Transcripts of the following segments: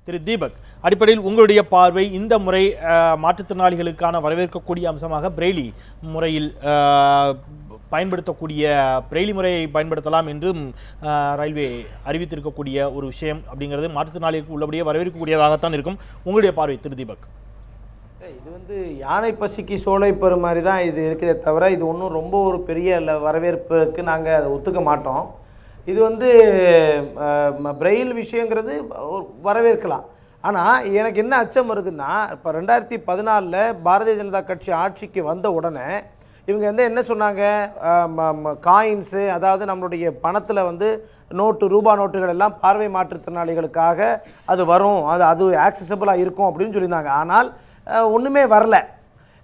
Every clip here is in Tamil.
திரு தீபக், அடிப்படையில் உங்களுடைய பார்வை இந்த முறை மாற்றுத்திறனாளிகளுக்கான வரவேற்கக்கூடிய அம்சமாக பிரெய்லி முறையில் பயன்படுத்தக்கூடிய பிரெய்லி முறையை பயன்படுத்தலாம் என்றும் ரயில்வே அறிவித்திருக்கக்கூடிய ஒரு விஷயம் அப்படிங்கிறது மாற்றுத்திறனாளிகளுக்கு உள்ளபடியே வரவேற்கக்கூடியதாகத்தான் இருக்கும். உங்களுடைய பார்வை திரு தீபக்? இது யானை பசிக்கு சோலை பெறும் மாதிரி தான் இது இருக்கிறதே தவிர இது ஒன்றும் ரொம்ப ஒரு பெரிய வரவேற்புக்கு நாங்கள் அதை ஒத்துக்க மாட்டோம். இது பிரெயில் விஷயங்கிறது வரவேற்கலாம். ஆனால் எனக்கு என்ன அச்சம் வருதுன்னா, இப்போ 2014 பாரதிய ஜனதா கட்சி ஆட்சிக்கு வந்த உடனே இவங்க என்ன சொன்னாங்க, காயின்ஸு, அதாவது நம்மளுடைய பணத்தில் ரூபா நோட்டுகள் எல்லாம் பார்வை மாற்றுத்திறனாளிகளுக்காக அது வரும், அது ஆக்சசபிளாக இருக்கும் அப்படின்னு சொல்லியிருந்தாங்க. ஆனால் ஒன்றுமே வரல.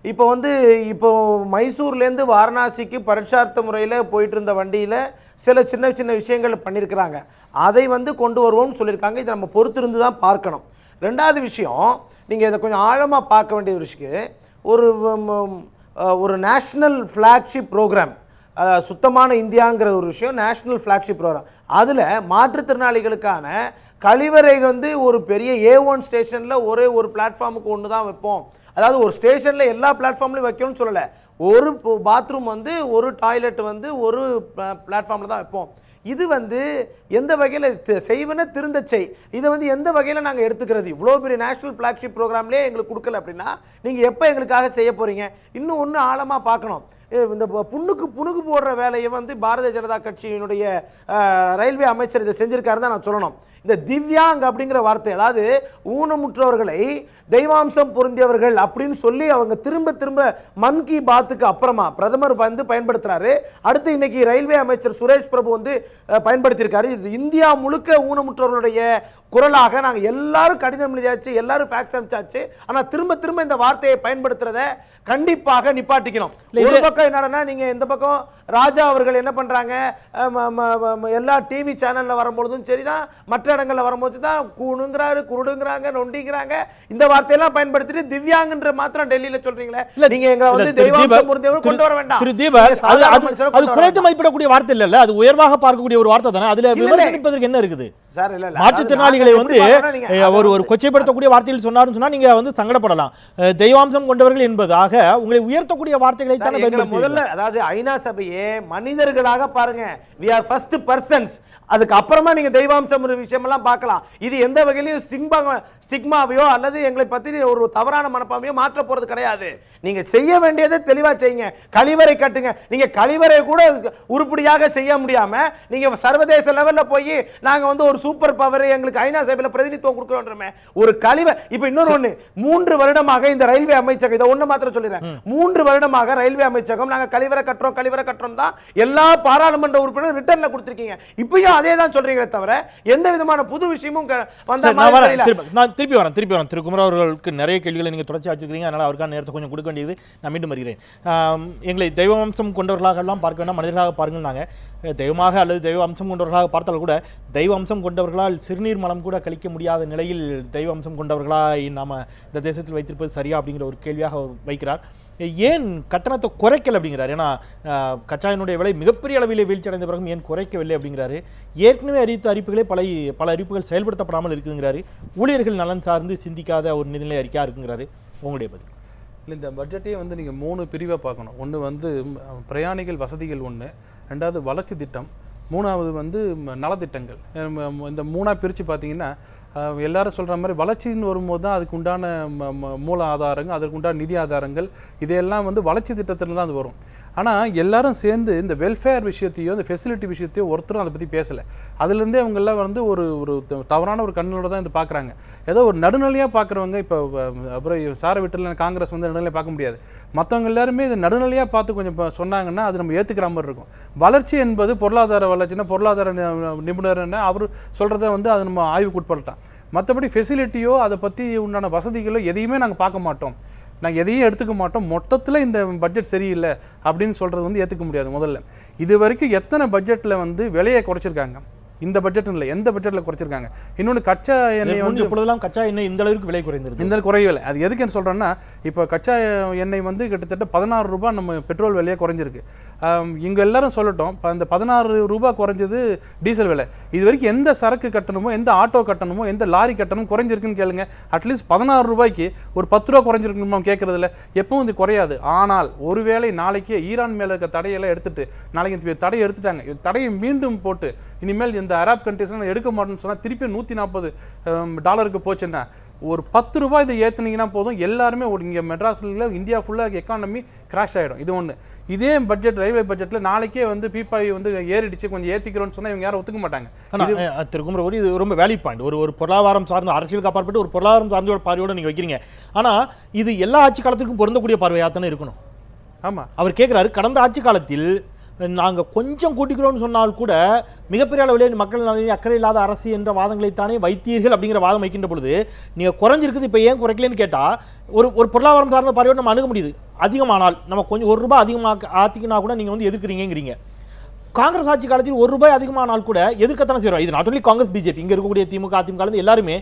இப்போ மைசூர்லேருந்து வாரணாசிக்கு பரீட்சார்த்த முறையில் போயிட்டு இருந்த வண்டியில் சில சின்ன சின்ன விஷயங்கள் பண்ணியிருக்கிறாங்க. அதை கொண்டு வருவோம்னு சொல்லியிருக்காங்க. இதை நம்ம பொறுத்திருந்து தான் பார்க்கணும். ரெண்டாவது விஷயம், நீங்கள் இதை கொஞ்சம் ஆழமாக பார்க்க வேண்டிய ஒரு விஷயம், ஒரு நேஷ்னல் ஃப்ளாக்ஷிப் ப்ரோக்ராம், சுத்தமான இந்தியாங்கிற ஒரு விஷயம் நேஷ்னல் ஃப்ளாக்ஷிப் ப்ரோக்ராம். அதில் மாற்றுத்திறனாளிகளுக்கான கழிவறை ஒரு பெரிய A1 ஸ்டேஷனில் ஒரே ஒரு பிளாட்ஃபார்முக்கு ஒன்று தான் வைப்போம். அதாவது ஒரு ஸ்டேஷனில் எல்லா பிளாட்ஃபார்ம்லையும் வைக்கணும்னு சொல்லலை, ஒரு பாத்ரூம் ஒரு டாய்லெட் ஒரு பிளாட்ஃபார்மில் தான் வைப்போம். இது எந்த வகையில் செய்வன திருந்த செய், இதை எந்த வகையில் நாங்கள் எடுத்துக்கிறது? இவ்வளோ பெரிய நேஷனல் ஃப்ளாக்ஷிப் ப்ரோக்ராம்லேயே எங்களுக்கு கொடுக்கல அப்படின்னா நீங்கள் எப்போ எங்களுக்காக செய்ய போகிறீங்க? இன்னும் ஒன்று ஆழமாக பார்க்கணும். இந்த புண்ணுக்கு புணுகு போடுற வேலையை பாரதிய ஜனதா கட்சியினுடைய ரயில்வே அமைச்சர் இதை செஞ்சிருக்காரு தான் நான் சொல்லணும். இந்த திவ்யாங் அப்படிங்கிற வார்த்தை, அதாவது ஊனமுற்றவர்களை தெய்வாம்சம் பொருந்தியவர்கள் அப்படின்னு சொல்லி அவங்க திரும்ப திரும்ப மன் கி பாத்துக்கு அப்புறமா பிரதமர் பயன்படுத்துறாரு. அடுத்து இன்னைக்கு ரயில்வே அமைச்சர் சுரேஷ் பிரபு பயன்படுத்தியிருக்காரு. இந்தியா முழுக்க ஊனமுற்றவர்களுடைய குரலாக நாங்கள் எல்லாரும் கடிதம் எழுதியாச்சு, எல்லாரும் ஃபேக்ஸ் அனுப்பிச்சாச்சு. ஆனால் திரும்ப திரும்ப இந்த வார்த்தையை பயன்படுத்துறத கண்டிப்பாக நிப்பாட்டிக்கணும். ஒரு பக்கம் என்னன்னா, நீங்க இந்த பக்கம் ராஜா அவர்கள் என்ன பண்றாங்க, எல்லா டிவி சேனல்ல வரும்பொழுதும் சரிதான், மற்ற இடங்கள்ல வரும்போது தான் கூணுங்கிறாரு, குருடுங்கிறாங்க, நொண்டிங்கிறாங்க, இந்த வார்த்தையெல்லாம் பயன்படுத்திட்டு திவ்யாங்கன்ற மாத்திரம் டெல்லியில சொல்றீங்களே. நீங்க எங்க தெய்வாம்சம் பொருந்தியவர் கொண்டு வர வேண்டாம். திரு தீபக், அது குறைத்து மதிப்பிடக்கூடிய வார்த்தை இல்ல, அது உயர்வாக பார்க்கக்கூடிய ஒரு வார்த்தை தானே. அதுல விமர்சனிப்பதற்கு என்ன இருக்குது? மாற்றுத்திறனாளிகளை ஒரு கொச்சைப்படுத்தக்கூடிய வார்த்தைகள் சொன்னாருன்னு சொன்னா நீங்க சங்கடப்படலாம். தெய்வாம்சம் கொண்டவர்கள் என்பதாக உங்களை உயர்த்தக்கூடிய வார்த்தைகளை தானே முதல்ல, அதாவது ஐநா சபையே மனிதர்களாக பாருங்க, we are first persons. அதுக்கு அப்புறமா நீங்க தெய்வாம்சம் விஷயமெல்லாம் பார்க்கலாம். இது எந்த வகையிலும் ஸ்டிக்மாவையோ அல்லது எங்களை பத்தி ஒரு தவறான மனப்பான்மையோ மாற்ற போறது கிடையாது. நீங்க செய்ய வேண்டியதை தெளிவா செய்யுங்க. கழிவறை கட்டுங்க. நீங்க கழிவறை கூட உருப்படியாக செய்ய முடியாம நீங்க சர்வதேச லெவல்ல போய் நாங்க ஒரு சூப்பர் பவர் எங்களுக்கு ஐநா சபையில பிரதிநிதித்துவம் கொடுக்கிறோம்ன்றமே ஒரு கழிவறை. இப்ப இன்னொரு ஒண்ணு, 3 வருடமாக இந்த ரயில்வே அமைச்சகம், இதை ஒண்ணு மாத்திரம் சொல்லிடுறேன், 3 வருடமாக ரயில்வே அமைச்சகம் நாங்க கழிவறை கட்டுறோம் தான் எல்லா பாராளுமன்ற உறுப்பினரும் ரிட்டர்ன்ல கொடுத்திருக்கீங்க. இப்பயும் அதே தான் சொல்றீங்களே தவிர எந்த விதமான புது விஷயமும் திருப்பி வரேன். திரு குமரா அவர்களுக்கு நிறைய கேள்விகளை நீங்க தொடர்ச்சி வச்சிருக்கீங்க, அதனால அவருக்கான நேரத்தை கொஞ்சம் கொடுக்க வேண்டியது. நான் மீண்டும் வருகிறேன். எங்களை தெய்வ அம்சம் கொண்டவர்களாக எல்லாம் பார்க்க வேண்டாம், மனிதர்களாக பாருங்கள். நாங்க தெய்வமாக அல்லது தெய்வ அம்சம் கொண்டவர்களாக பார்த்தால் கூட தெய்வ அம்சம் கொண்டவர்களால் சிறுநீர் மலம் கூட கழிக்க முடியாத நிலையில் தெய்வ அம்சம் கொண்டவர்களாய் நாம இந்த தேசத்தில் வைத்திருப்பது சரியா அப்படிங்கிற ஒரு கேள்வியாக அவர் வைக்கிறார். ஏன் கட்டணத்தை குறைக்கல அப்படிங்கிறார்? ஏன்னா கச்சாயினுடைய விலை மிகப்பெரிய அளவில் வீழ்ச்சி அடைந்த பிறகு ஏன் குறைக்கவில்லை அப்படிங்கிறாரு. ஏற்கனவே அறிவித்த அறிவிப்புகளே பல அறிவிப்புகள் செயல்படுத்தப்படாமல் இருக்குங்கிறாரு. ஊழியர்கள் நலன் சார்ந்து சிந்திக்காத ஒரு நிதிநிலை அறிக்கையாக இருக்குங்கிறாரு. உங்களுடைய பதில்? இல்லை, இந்த பட்ஜெட்டையே நீங்கள் 3 பிரிவாக பார்க்கணும். ஒன்று பிரயாணிகள் வசதிகள், ஒன்று, ரெண்டாவது வளர்ச்சி திட்டம், மூணாவது நலத்திட்டங்கள். இந்த 3ஆக பிரித்து பார்த்தீங்கன்னா எல்லாரும் சொல்கிற மாதிரி வளர்ச்சின்னு வரும்போது தான் அதுக்கு உண்டான மூல ஆதாரங்கள், அதற்கு உண்டான நிதி ஆதாரங்கள், இதையெல்லாம் வளர்ச்சி திட்டத்தில் தான் அது வரும். ஆனால் எல்லாரும் சேர்ந்து இந்த வெல்ஃபேர் விஷயத்தையோ இந்த ஃபெசிலிட்டி விஷயத்தையோ ஒருத்தரும் அதை பற்றி பேசலை. அதுலேருந்தே அவங்கெல்லாம் ஒரு தவறான ஒரு கண்ணோட தான் இது பார்க்குறாங்க. ஏதோ ஒரு நடுநிலையாக பார்க்குறவங்க, இப்போ அப்புறம் சாரை விட்டுல காங்கிரஸ் நடுநிலையாக பார்க்க முடியாது. மற்றவங்க எல்லாருமே இது நடுநிலையாக பார்த்து கொஞ்சம் சொன்னாங்கன்னா அது நம்ம ஏற்றுக்கிற மாதிரி இருக்கும். வளர்ச்சி என்பது பொருளாதார வளர்ச்சின்னா பொருளாதார நிபுணர்னா அவர் சொல்கிறத அது நம்ம ஆய்வுக்கு உட்படுத்தான். மற்றபடி ஃபெசிலிட்டியோ அதை பற்றி உண்டான வசதிகளோ எதையுமே நாங்கள் பார்க்க மாட்டோம், நாங்கள் எதையும் எடுத்துக்க மாட்டோம், மொத்தத்தில் இந்த பட்ஜெட் சரியில்லை அப்படின்னு சொல்கிறது ஏற்றுக்க முடியாது. முதல்ல இது வரைக்கும் எத்தனை பட்ஜெட்டில் விலையை குறைச்சிருக்காங்க? இந்த பட்ஜெட் இல்லை, எந்த பட்ஜெட்டில் குறைச்சிருக்காங்க. இன்னொன்று கச்சா எண்ணெய் வந்து இப்பொழுதெல்லாம் கச்சா எண்ணெய் இந்த அளவுக்கு விலை குறைந்திருக்கு. இந்த குறையவில்லை. அது எதுக்குன்னு சொல்கிறேன்னா, இப்போ கச்சா எண்ணெய் வந்து கிட்டத்தட்ட 16 ரூபாய் நம்ம பெட்ரோல் விலையாக குறைஞ்சிருக்கு. இங்கே எல்லாரும் சொல்லட்டும், இப்போ அந்த 16 ரூபாய் குறைஞ்சது டீசல் விலை. இது வரைக்கும் எந்த சரக்கு கட்டணமோ, எந்த ஆட்டோ கட்டணமோ, எந்த லாரி கட்டணமும் குறைஞ்சிருக்குன்னு கேளுங்க. அட்லீஸ்ட் 16 ரூபாய்க்கு ஒரு 10 ரூபா குறைஞ்சிருக்கணுமா கேட்குறதில்ல. எப்பவும் இது குறையாது. ஆனால் ஒருவேளை நாளைக்கு ஈரான் மேலே இருக்க தடையெல்லாம் எடுத்துட்டு, நாளைக்கு இந்த தடையை எடுத்துட்டாங்க, தடையை மீண்டும் போட்டு இனிமேல் இந்த அரப் கண்ட்ரீஸ்லாம் எடுக்க மாட்டேன்னு சொன்னால் திருப்பி $140 போச்சுன்னா ஒரு 10 ரூபாய் இதை ஏற்றுனீங்கன்னா போதும், எல்லாருமே இங்கே மெட்ராஸில் இந்தியா ஃபுல்லாக எக்கானமி கிராஷ் ஆகிடும். இது ஒன்று. இதே பட்ஜெட், ரயில்வே பட்ஜெட்டில் நாளைக்கே வந்து பீப்பாய் வந்து ஏறிடுச்சு கொஞ்சம் ஏற்றிக்கிறோன்னு சொன்னால் இவங்க யாரும் ஒத்துக்க மாட்டாங்க. திரு குமரகுரு, இது ரொம்ப வேலி பாயிண்ட். ஒரு பொருளாதாரம் சார்ந்த, அரசியலுக்கு அப்பாற்பட்டு ஒரு பொருளாதாரம் சார்ந்த பார்வையோடு நீங்கள் வைக்கிறீங்க. ஆனால் இது எல்லா ஆட்சி காலத்துக்கும் பொருந்தக்கூடிய பார்வையாக தானே இருக்கணும். ஆமாம், அவர் கேட்குறாரு, கடந்த ஆட்சி காலத்தில் நாங்கள் கொஞ்சம் கூட்டிக்கிறோம்னு சொன்னால் கூட மிகப்பெரிய அளவில் மக்கள் நலனில் அக்கறை இல்லாத அரசு என்ற வாதங்களைத்தானே வைத்தீர்கள் அப்படிங்கிற வாதம் வைக்கின்ற பொழுது நீங்கள் குறைஞ்சிருக்குது, இப்போ ஏன் குறைக்கலன்னு கேட்டால் ஒரு பொருளாதாரம் சார்ந்த பார்வையோடு நம்ம அணுக முடியுது. அதிகமானால் நம்ம கொஞ்சம் ₹1 அதிகமாக ஆத்திக்கினா கூட நீங்கள் வந்து எதிர்க்கிறீங்கிறீங்க. காங்கிரஸ் ஆட்சி காலத்தில் ₹1 அதிகமானால் கூட எதிர்க்கத்தானே செய்கிறோம். இது நாட் ஒன்லி காங்கிரஸ், பிஜேபி, இங்கே இருக்கக்கூடிய திமுக, அதிமுக எல்லாருமே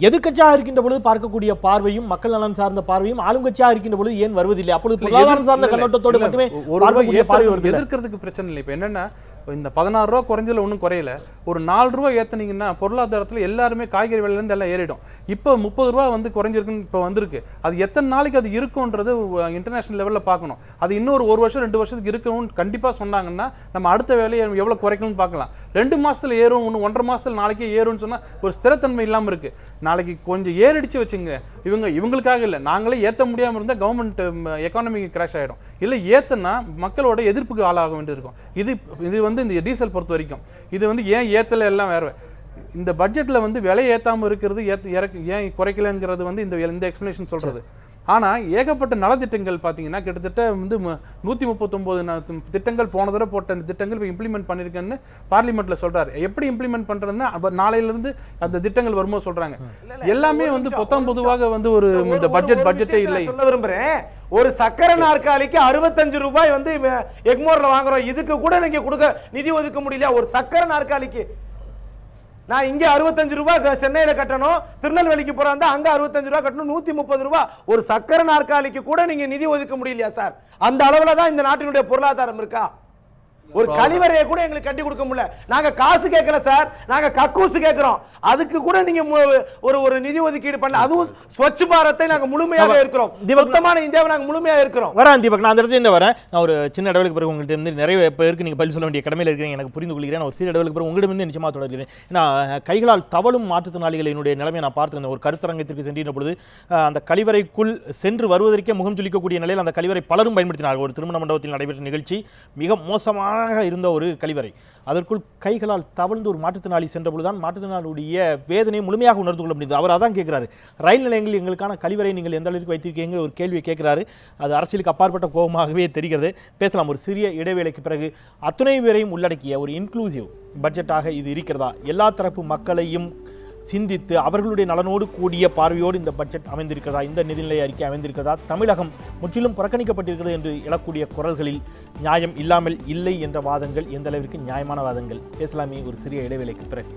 எதிர்க்கட்சியாக இருக்கின்ற பொழுது பார்க்கக்கூடிய பார்வையும் மக்கள் நலன் சார்ந்த பார்வையும் ஆளுங்கட்சியாக இருக்கின்ற பொழுது ஏன் வருவதில்லை? அப்பொழுது பொருளாதாரம் சார்ந்த கண்ணோட்டத்தோடு மட்டுமே எதிர்க்கிறதுக்கு பிரச்சனை இல்லை. இப்போ என்னன்னா, இந்த 16 ரூபா குறைஞ்சதுல ஒன்றும் குறையல. ஒரு 4 ரூபா ஏற்றினீங்கன்னா பொருளாதாரத்தில் எல்லாருமே காய்கறி விலையிலேருந்து எல்லாம் ஏறிடும். இப்போ 30 ரூபா வந்து குறைஞ்சிருக்குன்னு இப்போ வந்திருக்கு. அது எத்தனை நாளைக்கு அது இருக்கும்ன்றது இன்டர்நேஷனல் லெவலில் பார்க்கணும். அது இன்னொரு 1 வருஷம் 2 வருஷத்துக்கு இருக்கணும்னு கண்டிப்பாக சொன்னாங்கன்னா நம்ம அடுத்த வேலையை எவ்வளோ குறைக்கணும்னு பார்க்கலாம். 2 மாதத்தில் ஏறும், இன்னும் 1.5 மாதத்தில் நாளைக்கே ஏறும்னு சொன்னால் ஒரு ஸ்திரத்தன்மை இல்லாமல் இருக்குது. நாளைக்கு கொஞ்சம் ஏறிடிச்சு வச்சுங்க, இவங்களுக்காக இல்லை, நாங்களே ஏற்ற முடியாமல் இருந்தால் கவர்மெண்ட் எக்கானமி கிராஷ் ஆகிடும். இல்லை ஏற்றுனா மக்களோட எதிர்ப்புக்கு ஆளாக வேண்டியிருக்கும். இது வந்து இந்த டீசல் பொறுத்த வரைக்கும் இது வந்து ஏன் ஏற்றலை எல்லாம் வேறு. இந்த பட்ஜெட்டில் வந்து விலை ஏற்றாமல் இருக்கிறது, ஏன் குறைக்கலங்கிறது வந்து இந்த எக்ஸ்பிளனேஷன் சொல்கிறது. ஆனால் ஏகப்பட்ட நலத்திட்டங்கள் பார்த்தீங்கன்னா கிட்டத்தட்ட வந்து 139 திட்டங்கள் போன தடவை போட்ட அந்த திட்டங்கள் இப்போ இம்ப்ளிமெண்ட் பண்ணியிருக்கேன்னு பார்லிமெண்ட்டில் சொல்கிறாரு. எப்படி இம்ப்ளிமெண்ட் பண்ணுறதுன்னா நாளையிலிருந்து அந்த திட்டங்கள் வரும்போது சொல்கிறாங்க. எல்லாமே வந்து பொதுவாக வந்து ஒரு இந்த பட்ஜெட்டே இல்லை. சொல்ல விரும்புகிறேன், ஒரு சக்கர நாற்காலிக்கு 65 ரூபாய் வந்து எக்மோர்ல வாங்குறோம். இதுக்கு கூட நீங்க கொடுக்க நிதி ஒதுக்க முடியல. ஒரு சக்கர நாற்காலிக்கு நான் இங்க 65 ரூபாய் சென்னையில கட்டணும், திருநெல்வேலிக்கு போறாங்க அங்க 65 ரூபாய் கட்டணும், 130 ரூபாய். ஒரு சக்கர நாற்காலிக்கு கூட நீங்க நிதி ஒதுக்க முடியலையா சார்? அந்த அளவுல தான் இந்த நாட்டினுடைய பொருளாதாரம் இருக்கா? ஒரு கழிவறையை கூட எங்களுக்கு கட்டி கொடுக்க முடியல. நாங்க காசு கேட்கல சார், நாங்க கக்கூசு கேட்கிறோம். அதுக்கு கூட நீங்க ஒரு நிதி ஒதுக்கீடு பண்ணல. அதுவும் ஸ்வச் பாரத்தை நாங்க முழுமையாக இருக்கிறோம், சுத்தமான இந்தியாவை நாங்க முழுமையாக இருக்கிறோம். வரேன் தீபக், நான் அந்த இடத்துல வரேன். நான் ஒரு சின்ன இடவலுக்கு பிறகு உங்கள்கிட்ட இருந்து நிறைய பேருக்கு நீங்க பதில் சொல்ல வேண்டிய கடமையில் இருக்கிறீங்க, எனக்கு புரிந்து கொள்கிறேன். ஒரு சிறிய இடவலுக்கு பிறகு உங்களிடமிருந்து நிச்சயமாக தொடர்கிறேன். ஏன்னா கைகளால் தவளும் மாற்றுத்திறனாளிகளினுடைய நிலைமை நான் பார்த்துருந்தேன். ஒரு கருத்தரங்கத்திற்கு சென்ற பொழுது அந்த கழிவறைக்குள் சென்று வருவதற்கே முகம் சொல்லிக்கக்கூடிய நிலையில் அந்த கழிவறை பலரும் பயன்படுத்தினார்கள். ஒரு திருமண மண்டபத்தில் நடைபெற்ற நிகழ்ச்சி, மிக மோசமான இருந்த ஒரு கழிவறை. அதற்குள் கைகளால் தவழ்ந்து ஒரு மாற்றுத்திறனாளி சென்ற பொழுதுதான் மாற்றுத்திறனாளியுடைய வேதனையை முழுமையாக உணர்ந்து கொள்ள முடியுது. அவர் அதான் கேட்கிறாரு, ரயில் நிலையங்கள் எங்களுக்கான கழிவறை நீங்கள் எந்த அளவுக்கு வைத்திருக்கீங்க ஒரு கேள்வியை கேட்கிறாரு. அது அரசியலுக்கு அப்பாற்பட்ட கோபமாகவே தெரிகிறது. பேசலாம் ஒரு சிறிய இடைவேளைக்கு பிறகு. அத்துணை பேரையும் உள்ளடக்கிய ஒரு இன்க்ளூசிவ் பட்ஜெட்டாக இது இருக்கிறதா? எல்லா தரப்பு மக்களையும் சிந்தித்து அவர்களுடைய நலனோடு கூடிய பார்வையோடு இந்த பட்ஜெட் அமைந்திருக்கிறதா? இந்த நிதிநிலை அறிக்கை அமைந்திருக்கிறதா? தமிழகம் முற்றிலும் புறக்கணிக்கப்பட்டிருக்கிறது என்று எழக்கூடிய குரல்களில் நியாயம் இல்லாமல் இல்லை என்ற வாதங்கள் எந்த அளவிற்கு நியாயமான வாதங்கள்? பேசலாமே ஒரு சிறிய இடைவேளைக்கு பிறகு.